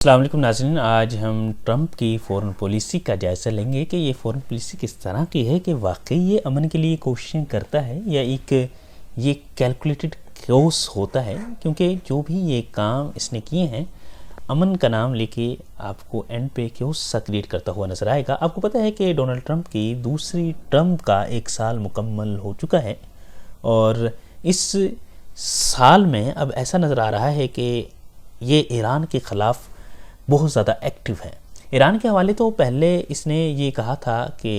अस्सलाम वालेकुम नाज़रीन, आज हम ट्रंप की फ़ॉरेन पॉलिसी का जायज़ा लेंगे कि ये फ़ॉरेन पॉलिसी किस तरह की है कि वाकई ये अमन के लिए कोशिशें करता है या एक ये कैलकुलेटेड क्योस होता है। क्योंकि जो भी ये काम इसने किए हैं अमन का नाम लेके आपको एंड पे क्योस सा क्रिएट करता हुआ नज़र आएगा। आपको पता है कि डोनाल्ड ट्रंप की दूसरी टर्म का 1 साल मुकम्मल हो चुका है और इस साल में अब ऐसा नज़र आ रहा है कि ये ईरान के ख़िलाफ़ बहुत ज़्यादा एक्टिव है। ईरान के हवाले तो पहले इसने ये कहा था कि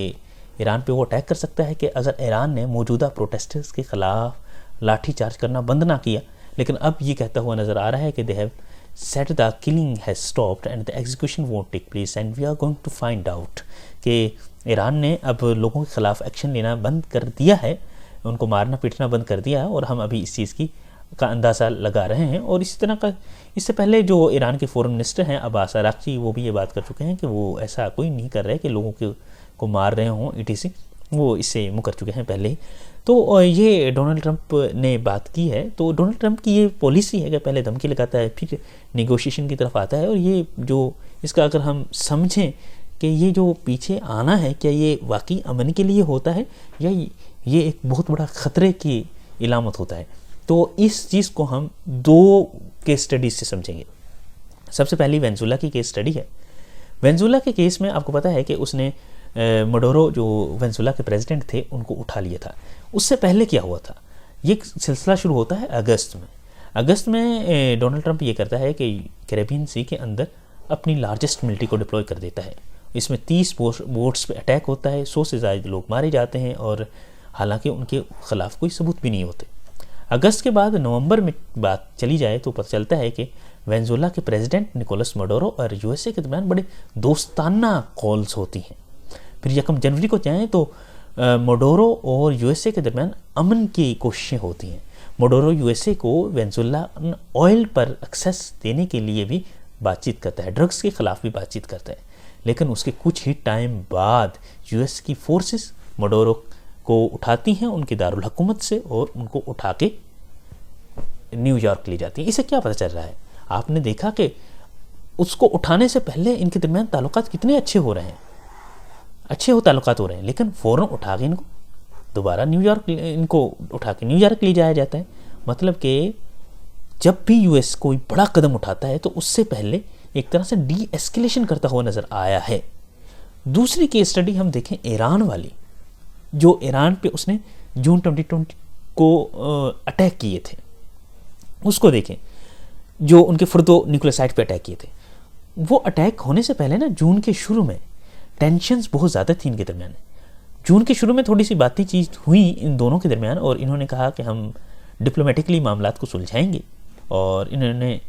ईरान पे वो अटैक कर सकता है कि अगर ईरान ने मौजूदा प्रोटेस्टर्स के ख़िलाफ़ लाठी चार्ज करना बंद ना किया, लेकिन अब ये कहता हुआ नज़र आ रहा है कि they have set the killing has stopped and the execution won't take place and we are going to find out कि ईरान ने अब लोगों के ख़िलाफ़ एक्शन लेना बंद कर दिया है, उनको मारना पीटना बंद कर दिया है और हम अभी इस चीज़ का अंदाज़ा लगा रहे हैं। और इसी तरह का इससे पहले जो ईरान के फॉरेन मिनिस्टर हैं अब्बास अराक्ची, वो भी ये बात कर चुके हैं कि वो ऐसा कोई नहीं कर रहे कि लोगों को मार रहे हों ईटीसी, वो इससे मुकर चुके हैं पहले ही। तो ये डोनाल्ड ट्रंप ने बात की है। तो डोनाल्ड ट्रंप की ये पॉलिसी है कि पहले धमकी लगाता है फिर नेगोशिएशन की तरफ आता है। और ये जो इसका अगर हम समझें कि ये जो पीछे आना है क्या ये वाकई अमन के लिए होता है या ये एक बहुत बड़ा ख़तरे की इलामत होता है। तो इस चीज़ को हम 2 केस स्टडीज़ से समझेंगे। सबसे पहली वेनेजुएला की केस स्टडी है। वेनेजुएला के केस में आपको पता है कि उसने मडोरो जो वेनेजुएला के प्रेसिडेंट थे उनको उठा लिया था। उससे पहले क्या हुआ था, ये सिलसिला शुरू होता है अगस्त में डोनाल्ड ट्रंप ये करता है कि कैरेबियन सी के अंदर अपनी लार्जेस्ट मिलिट्री को डिप्लॉय कर देता है। इसमें 30 बोट्स पे अटैक होता है, 100 से ज़्यादा लोग मारे जाते हैं और हालांकि उनके ख़िलाफ़ कोई सबूत भी नहीं होते। अगस्त के बाद नवंबर में बात चली जाए तो पता चलता है कि वेनेजुएला के प्रेसिडेंट निकोलस मडोरो और यूएसए के दरमियान बड़े दोस्ताना कॉल्स होती हैं। फिर 1 जनवरी को जाएँ तो मडोरो और यूएसए के दरमियान अमन की कोशिशें होती हैं। मडोरो यूएसए को वेनेजुएला ऑयल पर एक्सेस देने के लिए भी बातचीत करता है, ड्रग्स के ख़िलाफ़ भी बातचीत करता है। लेकिन उसके कुछ ही टाइम बाद यूएस की फोर्सेस मडोरो को उठाती हैं उनकी दारुल हुकूमत से और उनको उठा के न्यूयॉर्क ले जाती हैं। इसे क्या पता चल रहा है, आपने देखा कि उसको उठाने से पहले इनके दरमियान ताल्लुकात कितने अच्छे हो रहे हैं, ताल्लुकात हो रहे हैं, लेकिन फ़ौरन उठा के इनको दोबारा इनको उठा के न्यूयॉर्क ले जाया जाता है। मतलब कि जब भी यूएस कोई बड़ा कदम उठाता है तो उससे पहले एक तरह से डी एस्केलेशन करता हुआ नज़र आया है। दूसरी केस स्टडी हम देखें ईरान वाली, जो ईरान पे उसने जून 2020 को अटैक किए थे, उसको देखें, जो उनके फुर्दो न्यूक्लियर साइट पे अटैक किए थे। वो अटैक होने से पहले ना जून के शुरू में टेंशन्स बहुत ज़्यादा थी इनके दरमियान। जून के शुरू में थोड़ी सी बातें चीज़ हुई इन दोनों के दरमियान और इन्होंने कहा कि हम डिप्लोमेटिकली मामलात को सुलझाएंगे और इन्होंने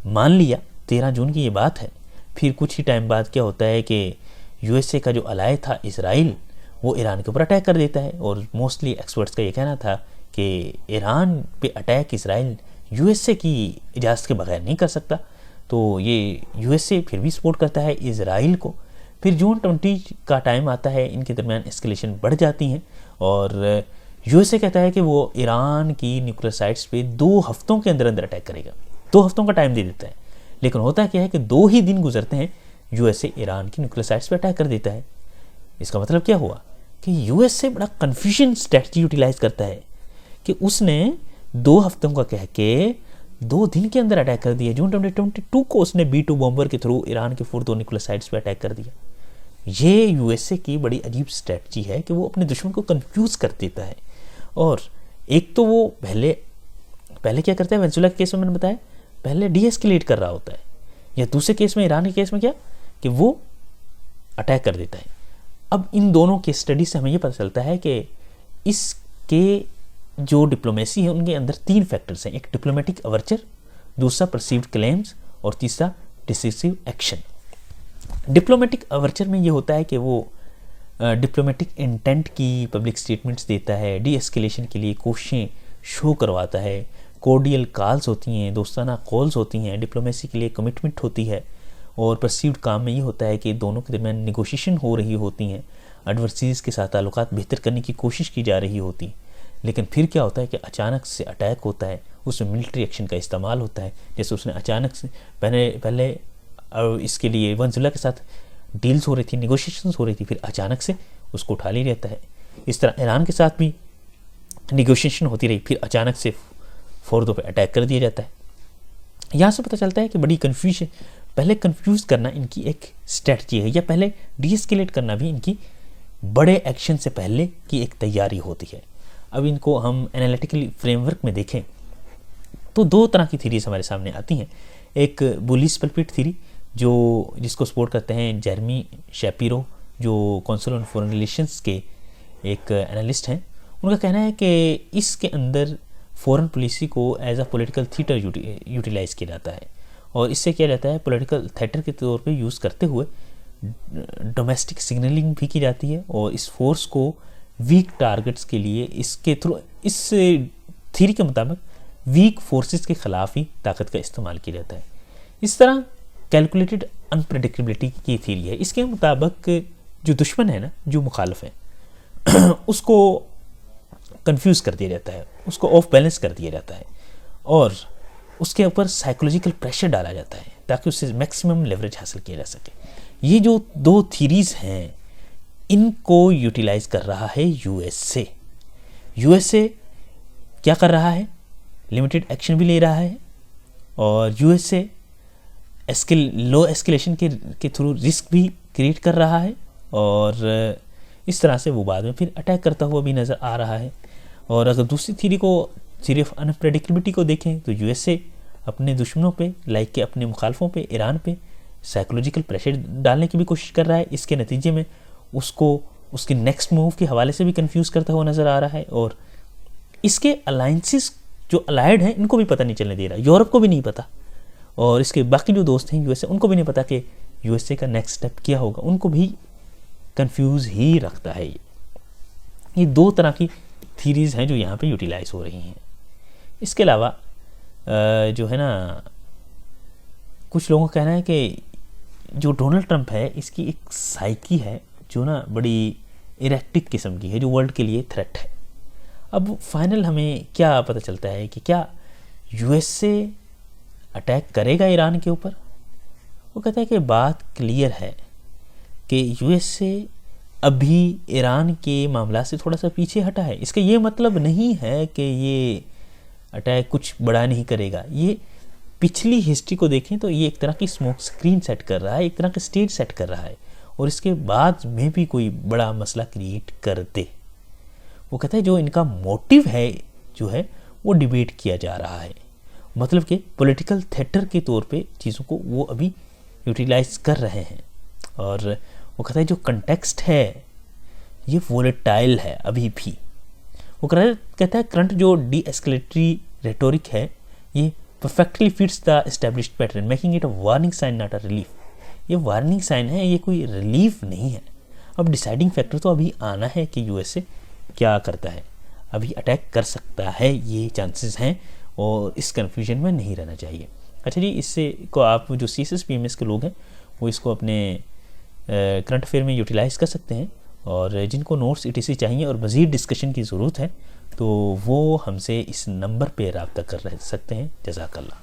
मान लिया। 13 जून की ये बात है। फिर कुछ ही टाइम बाद क्या होता है कि यूएसए का जो अलाय था इसराइल, वो ईरान के ऊपर अटैक कर देता है। और मोस्टली एक्सपर्ट्स का ये कहना था कि ईरान पे अटैक इसराइल यूएसए की इजाज़त के बगैर नहीं कर सकता, तो ये यूएसए फिर भी सपोर्ट करता है इसराइल को। फिर जून 20 का टाइम आता है, इनके दरमियान एस्केलेशन बढ़ जाती हैं और यूएसए कहता है कि वो ईरान की न्यूक्लियर साइट्स पे 2 हफ्तों के अंदर अंदर अटैक करेगा। 2 हफ्तों का टाइम दे देता है, लेकिन होता क्या है कि 2 ही दिन गुजरते हैं यूएसए ईरान की न्यूक्लियर साइट्स पे अटैक कर देता है। इसका मतलब क्या हुआ कि यूएसए बड़ा कन्फ्यूजन स्ट्रेटजी यूटिलाइज करता है कि उसने 2 हफ्तों का कह के 2 दिन के अंदर अटैक कर दिया। जून 2022 को उसने B-2 बॉम्बर के थ्रू ईरान के फुर्दो न्यूक्लियर साइट्स पे अटैक कर दिया। ये यूएसए की बड़ी अजीब स्ट्रेटजी है कि वो अपने दुश्मन को कंफ्यूज कर देता है। और एक तो वो पहले क्या करता है, वेनेजुएला के केस में मैंने बताया पहले डीएस्केलेट कर रहा होता है, या दूसरे केस में ईरान के केस में क्या कि वो अटैक कर देता है। अब इन दोनों केस स्टडी से हमें ये पता चलता है कि इसके जो डिप्लोमेसी है उनके अंदर 3 फैक्टर्स हैं। एक डिप्लोमेटिक अवर्चर, दूसरा परसीव्ड क्लेम्स और तीसरा डिसिसिव एक्शन। डिप्लोमेटिक अवर्चर में ये होता है कि वो डिप्लोमेटिक इंटेंट की पब्लिक स्टेटमेंट्स देता है, डी एस्केलेशन के लिए कोशिशें शो करवाता है, कोर्डियल कॉल्स होती हैं, दोस्ताना कॉल्स होती हैं, डिप्लोमेसी के लिए कमिटमेंट होती है। और परसीव्ड काम में ये होता है कि दोनों के दरमियान नेगोशिएशन हो रही होती हैं, एडवर्सीज के साथ ताल्लुकात बेहतर करने की कोशिश की जा रही होती। लेकिन फिर क्या होता है कि अचानक से अटैक होता है, उसमें मिलिट्री एक्शन का इस्तेमाल होता है। जैसे उसने अचानक से पहले और इसके लिए वेनेजुएला के साथ डील्स हो रही थी, नेगोशिएशंस हो रही थी, फिर अचानक से उसको उठा लिया जाता है। इस तरह ईरान के साथ भी नेगोशिएशन होती रही, फिर अचानक से फोर्दो पे अटैक कर दिया जाता है। यहाँ से पता चलता है कि बड़ी कन्फ्यूजन, पहले कन्फ्यूज करना इनकी एक स्ट्रेटजी है, या पहले डीएस्केलेट करना भी इनकी बड़े एक्शन से पहले की एक तैयारी होती है। अब इनको हम एनालिटिकल फ्रेमवर्क में देखें तो दो तरह की थीरीज हमारे सामने आती हैं। एक बुलिश पल्पिट थीरी जिसको सपोर्ट करते हैं जेरेमी शैपिरो, जो काउंसिल ऑन फॉरेन रिलेशंस के एक एनालिस्ट हैं। उनका कहना है कि इसके अंदर फॉरेन पॉलिसी को as a political theatre utilise किया जाता है, और इससे किया जाता है पॉलिटिकल थिएटर के तौर पे यूज़ करते हुए डोमेस्टिक सिग्नलिंग भी की जाती है, और इस फोर्स को वीक टारगेट्स के लिए इसके थ्रू, इस थ्योरी के मुताबिक वीक फोर्सेस के खिलाफ ही ताकत का इस्तेमाल किया जाता है। इस तरह कैलकुलेटेड अनप्रेडिक्टेबिलिटी की थ्योरी है। इसके मुताबिक जो दुश्मन है ना, जो मुखालिफ है उसको कंफ्यूज कर दिया जाता है, उसको ऑफ बैलेंस कर दिया जाता है, और उसके ऊपर साइकोलॉजिकल प्रेशर डाला जाता है ताकि उससे मैक्सिमम लेवरेज हासिल किया जा सके। ये जो दो थीरीज हैं इनको यूटिलाइज कर रहा है यूएसए। यूएसए क्या कर रहा है? लिमिटेड एक्शन भी ले रहा है, और यूएसए लो एस्केलेशन के थ्रू रिस्क भी क्रिएट कर रहा है, और इस तरह से वो बाद में फिर अटैक करता हुआ भी नज़र आ रहा है। और अगर दूसरी थ्योरी को, सिर्फ अनप्रेडिक्टेबिलिटी को देखें तो यूएसए अपने दुश्मनों पे, लाइक के अपने मुखालफों पे, ईरान पे साइकोलॉजिकल प्रेशर डालने की भी कोशिश कर रहा है। इसके नतीजे में उसको उसके नेक्स्ट मूव के हवाले से भी कंफ्यूज करता हुआ नज़र आ रहा है, और इसके अलायंसेस जो अलाइड हैं इनको भी पता नहीं चलने दे रहा, यूरोप को भी नहीं पता, और इसके बाकी जो दोस्त हैं यूएसए, उनको भी नहीं पता कि यूएसए का नेक्स्ट स्टेप क्या होगा, उनको भी कंफ्यूज ही रखता है। ये दो तरह की थीरीज हैं जो यहाँ पे यूटिलाइज हो रही हैं। इसके अलावा जो है ना, कुछ लोगों का कहना है कि जो डोनाल्ड ट्रंप है इसकी एक साइकी है जो ना बड़ी इरेक्टिक किस्म की है, जो वर्ल्ड के लिए थ्रेट है। अब फाइनल हमें क्या पता चलता है कि क्या यूएसए अटैक करेगा ईरान के ऊपर? वो कहता है कि बात क्लियर है कि यूएसए अभी ईरान के मामला से थोड़ा सा पीछे हटा है। इसका ये मतलब नहीं है कि ये अटैक कुछ बड़ा नहीं करेगा। ये पिछली हिस्ट्री को देखें तो ये एक तरह की स्मोक स्क्रीन सेट कर रहा है, एक तरह का स्टेज सेट कर रहा है, और इसके बाद में भी कोई बड़ा मसला क्रिएट कर दे। वो कहता है जो इनका मोटिव है जो है वो डिबेट किया जा रहा है, मतलब कि पॉलिटिकल थिएटर के तौर पे चीज़ों को वो अभी यूटिलाइज कर रहे हैं। और वो कहता है जो कंटेक्स्ट है ये वोलेटाइल है अभी भी। वो कहता है करंट जो डी एस्केलेटरी रेटोरिक है ये perfectly fits the established pattern, making it a warning sign not a relief. ये वार्निंग साइन है, ये कोई रिलीफ नहीं है। अब डिसाइडिंग फैक्टर तो अभी आना है कि यूएसए क्या करता है। अभी अटैक कर सकता है, ये चांसेस हैं, और इस कन्फ्यूजन में नहीं रहना चाहिए। अच्छा जी, इससे को आप जो CSS PMS के लोग हैं वो इसको अपने करंट अफेयर में यूटिलाइज़ कर सकते हैं, और जिनको नोट्स ETC चाहिए और मज़ीद डिस्कशन की ज़रूरत है तो वो हमसे इस नंबर पे रब्ता कर सकते हैं। जज़ाकल्लाह।